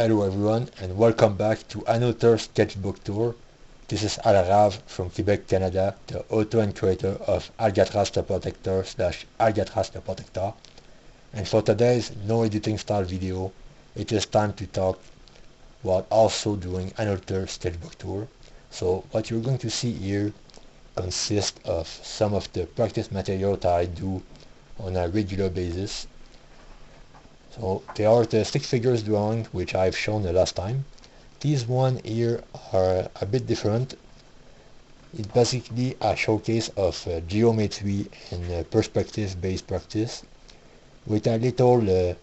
Hello everyone and welcome back to another sketchbook tour. This is Alrav from Quebec, Canada, the author and creator of Alcatraz the Protector / Alcatraz the Protector. And for today's no editing style video, it is time to talk while also doing another sketchbook tour. So what you're going to see here consists of some of the practice material that I do on a regular basis. So they are the stick figures drawing which I've shown the last time. These one here are a bit different. It's basically a showcase of geometry and perspective based practice with a little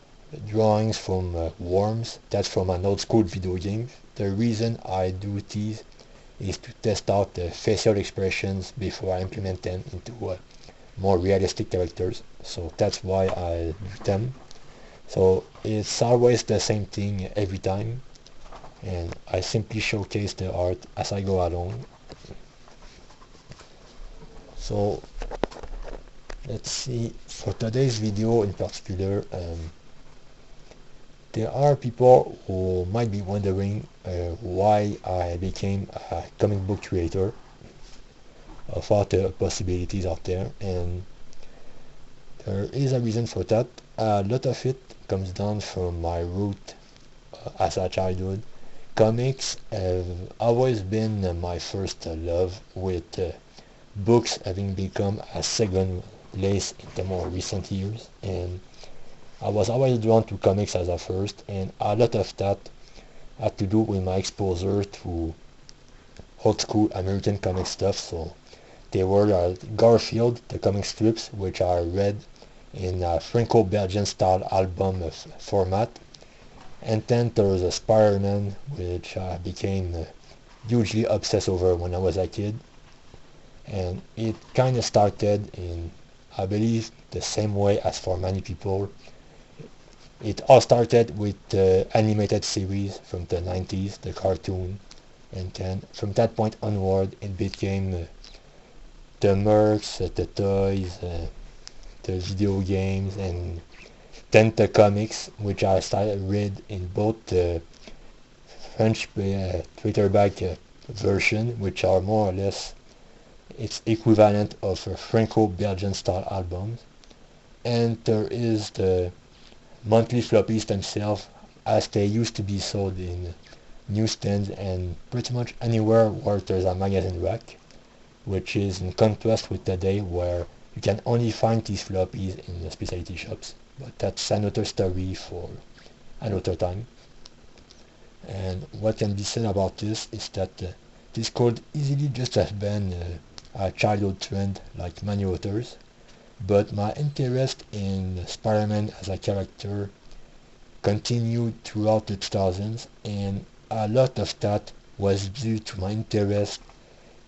drawings from worms. That's from an old school video game. The reason I do these is to test out the facial expressions before I implement them into more realistic characters. So that's why I do them. So it's always the same thing every time, and I simply showcase the art as I go along. So let's see, for today's video in particular, there are people who might be wondering why I became a comic book creator, of all the possibilities out there, and there is a reason for that. A lot of it comes down from my root as a childhood. Comics have always been my first love, with books having become a second place in the more recent years, and I was always drawn to comics as a first, and a lot of that had to do with my exposure to old school American comic stuff. So they were Garfield, the comic strips, which I read in a franco-belgian style album format, and then there was a Spider-Man, which I became hugely obsessed over when I was a kid, and it kind of started in, I believe, the same way as for many people. It all started with the animated series from the 90s, the cartoon, and then from that point onward it became the mercs, the toys, the video games, and then the comics, which I started read in both the French paperback version, which are more or less its equivalent of franco-belgian style albums, and there is the monthly floppies themselves, as they used to be sold in newsstands and pretty much anywhere where there's a magazine rack, which is in contrast with today where you can only find these floppies in the specialty shops. But that's another story for another time. And what can be said about this is that this could easily just have been a childhood trend like many authors, but my interest in Spider-Man as a character continued throughout the 2000s, and a lot of that was due to my interest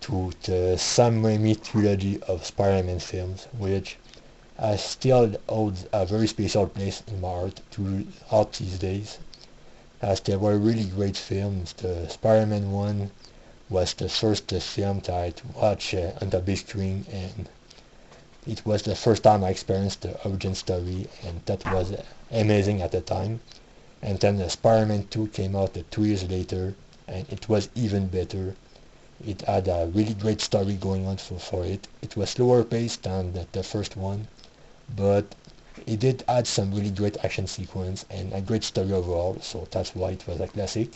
to the Sam Raimi trilogy of Spider-Man films, which still holds a very special place in my heart throughout these days, as they were really great films. The Spider-Man one was the first film that I watched on the big screen, and it was the first time I experienced the origin story, and that was amazing at the time. And then the Spider-Man 2 came out 2 years later, and it was even better. It had a really great story going on for it. It was slower paced than the first one, but it did add some really great action sequence and a great story overall, so that's why it was a classic.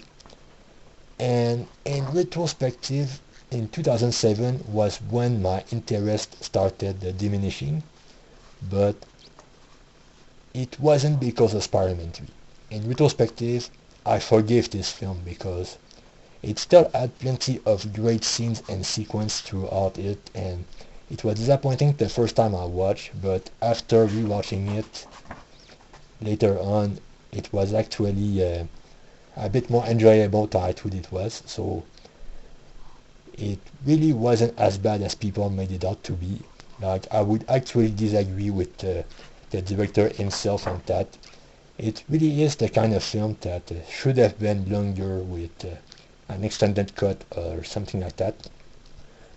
And in retrospective, in 2007 was when my interest started diminishing, but it wasn't because of Spider-Man 3. In retrospective, I forgave this film because it still had plenty of great scenes and sequence throughout it, and it was disappointing the first time I watched, but after rewatching it later on, it was actually a bit more enjoyable than I thought it was. So it really wasn't as bad as people made it out to be. Like, I would actually disagree with the director himself on that. It really is the kind of film that should have been longer with an extended cut or something like that.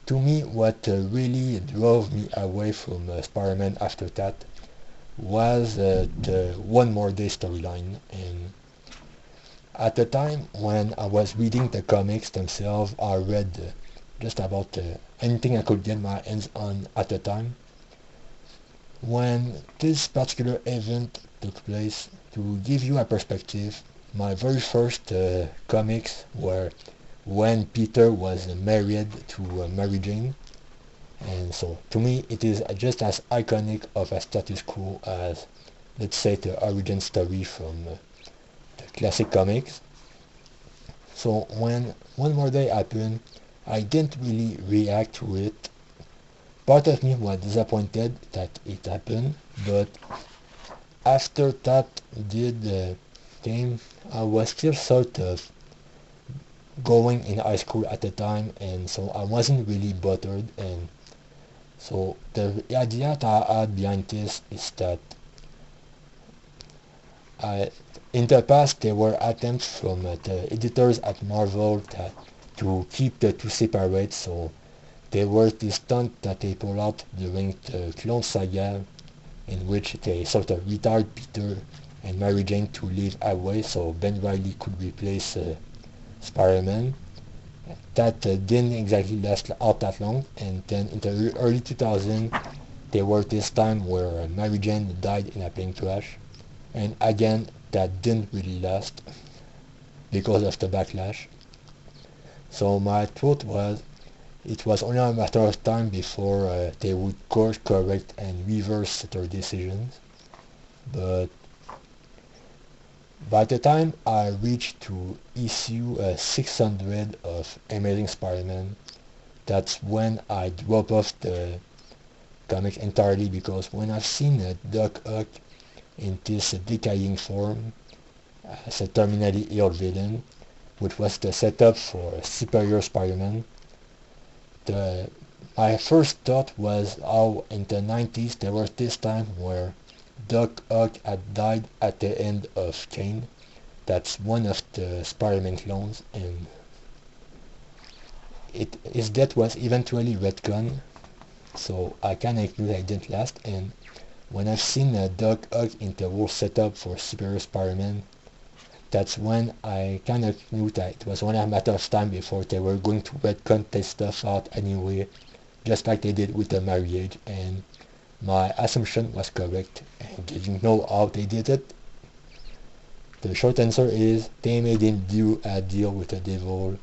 To me, what really drove me away from Spider-Man after that was the One More Day storyline, and At the time when I was reading the comics themselves, I read just about anything I could get my hands on at the time. When this particular event took place, to give you a perspective, my very first comics were when Peter was married to Mary Jane, and so to me it is just as iconic of a status quo as, let's say, the origin story from the classic comics. So when One More Day happened, I didn't really react to it. Part of me was disappointed that it happened, but after that came, I was still sort of going in high school at the time, and so I wasn't really bothered. And so the idea that I had behind this is that in the past there were attempts from the editors at Marvel to keep the two separate, so there was this stunt that they pulled out during the Clone Saga, in which they sort of retired Peter and Mary Jane to live away so Ben Reilly could replace Spider-Man. That didn't exactly last out that long, and then in the early 2000s there was this time where Mary Jane died in a plane crash, and again that didn't really last because of the backlash. So my thought was it was only a matter of time before they would course correct and reverse their decisions. But by the time I reached to issue 600 of Amazing Spider-Man, that's when I drop off the comic entirely, because when I've seen Doc Ock in this decaying form as a terminally ill villain, which was the setup for Superior Spider-Man, my first thought was how in the 90s there was this time where Doc Ock had died at the end of Kane. That's one of the Spider-Man clones, and his death was eventually retconned, so I kinda knew that it didn't last. And when I've seen Doc Ock in the whole setup for Superior Spider-Man, that's when I kind of knew that it was only a matter of time before they were going to retcon this stuff out anyway, just like they did with the marriage, and my assumption was correct. And did you know how they did it? The short answer is they made him do a deal with the devil,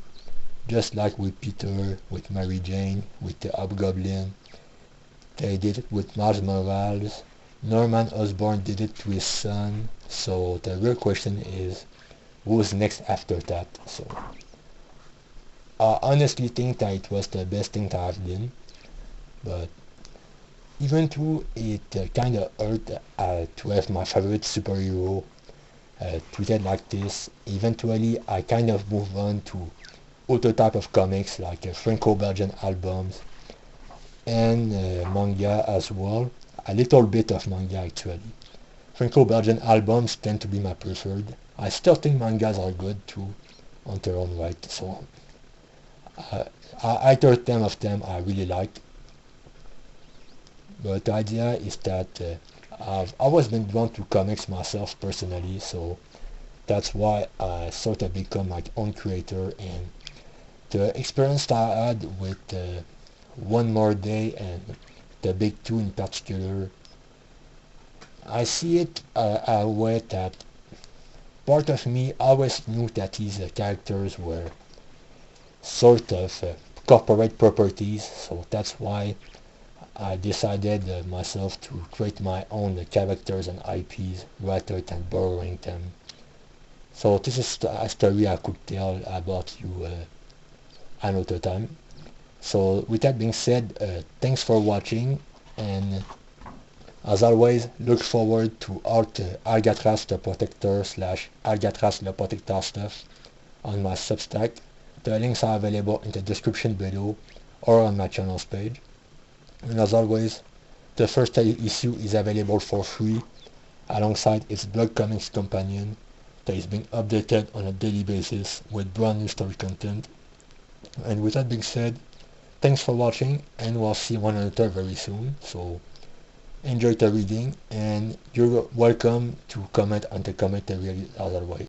just like with Peter, with Mary Jane, with the Hobgoblin. They did it with Miles Morales. Norman Osborn did it to his son. So the real question is, who's next after that? So I honestly think that it was the best thing that I've done, but even though it kinda hurt to have my favorite superhero treated like this, eventually I kind of moved on to other type of comics like franco-belgian albums and manga as well. A little bit of manga actually. Franco-Belgian albums tend to be my preferred. I still think mangas are good too on their own right, so either 10 of them I really liked. But the idea is that I've always been drawn to comics myself personally, so that's why I sort of become my own creator. And the experience that I had with One More Day and the Big Two in particular, I see it a way that part of me always knew that these characters were sort of corporate properties, so that's why I decided myself to create my own characters and IPs rather than borrowing them. So this is a story I could tell about you another time. So with that being said, thanks for watching, and as always, look forward to all the Alcatraz the Protector / Alcatraz the Protector stuff on my Substack. The links are available in the description below or on my channel's page. And as always, the first issue is available for free alongside its blog comics companion that is being updated on a daily basis with brand new story content. And with that being said, thanks for watching, and we'll see one another very soon. So enjoy the reading, and you're welcome to comment on the commentary as always.